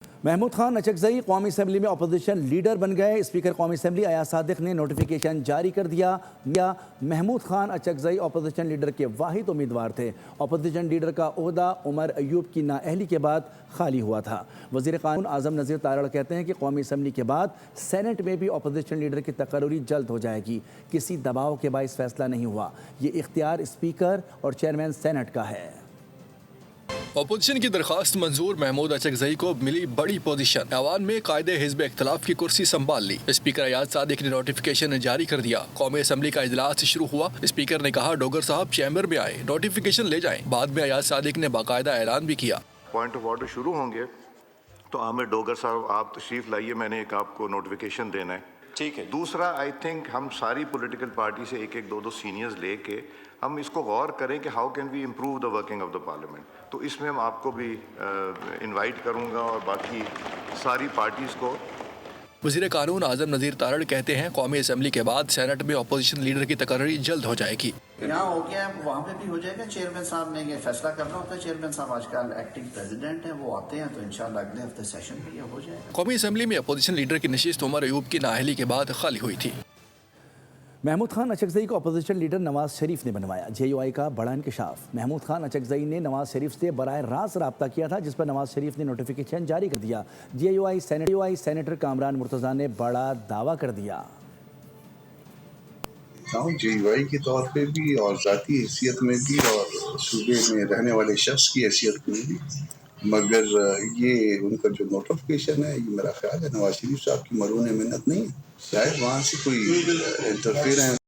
महमूद खान अचकजई कौमी असम्बली में opposition leader बन गए। स्पीकर कौमी असम्बली अयाज सादिक ने नोटिफिकेशन जारी कर दिया। महमूद खान अचकजई अपोजिशन लीडर के वाहिद उम्मीदवार थे। अपोजिशन लीडर का ओहदा उमर अयूब की नाअहली के बाद खाली हुआ था। वज़ीर क़ानून आज़म नज़ीर तारड़ कहते हैं कि कौमी असम्बली के बाद सेनेट में भी अपोजिशन लीडर की तकर्री जल्द हो जाएगी। किसी दबाव के बाइस फैसला नहीं हुआ। ये इख्तियार स्पीकर और चेयरमैन सेनेट का है। अपोजिशन की दरखास्त मंजूर। महमूद अचकजई को मिली बड़ी पोजीशन। ऐवान में कायदे हिज़्ब इख्तिलाफ की कुर्सी संभाल ली। स्पीकर अयाज सादिक ने नोटिफिकेशन जारी कर दिया। कौमी असम्बली का इजलास शुरू हुआ। स्पीकर ने कहा डोगर साहब चैम्बर में आए, नोटिफिकेशन ले जाएं। बाद में अयाज सादिक ने बाकायदा ऐलान भी किया। पॉइंट ऑफ ऑर्डर शुरू होंगे तो आमिर डोगर साहब आप तशरीफ लाइए, मैंने एक आपको नोटिफिकेशन देना है। ठीक है। दूसरा, आई थिंक हम सारी पॉलिटिकल पार्टी से एक एक दो सीनियर्स लेके हम इसको गौर करें कि how can we improve the working of the parliament. तो इसमें हम आपको भी इनवाइट करूंगा और बाकी सारी पार्टीज़ को। वज़ीर क़ानून आज़म नज़ीर तारड़ कहते हैं कौमी असम्बली के बाद सेनेट में अपोजिशन लीडर की तकर्री जल्द हो जाएगी। यहाँ हो गया है, वहाँ पे भी हो जाएगा। चेयरमैन साहब ने ये फैसला करना होता है। चेयरमैन साहब आजकल एक्टिंग प्रेसिडेंट हैं, वो आते हैं तो इंशाल्लाह अगले हफ्ते सेशन में ये हो जाएगा। कौमी असम्बली में अपोजिशन लीडर की नशिस्त उमर अयूब की नाअहली के बाद खाली हुई थी। महमूद खान अचकजई को अपोजिशन लीडर नवाज शरीफ ने बनवाया। JUI का बड़ा इंकशाफ। महमूद खान अचकजई ने नवाज शरीफ से बराह रास्त रब्ता किया था, जिस पर नवाज शरीफ ने नोटिफिकेशन जारी कर दिया। JUI सेनेटर कामरान मुर्तज़ा ने बड़ा दावा कर दिया। JUI के तौर पे भी और ज़ाती हैसियत में भी और सूबे में रहने वाले शख्स की हैसियत में भी, मगर ये उनका जो नोटिफिकेशन है, ये मेरा ख्याल है नवाज शरीफ साहब की मरून मिन्नत नहीं है। शायद वहाँ से कोई इंटरफेरेंस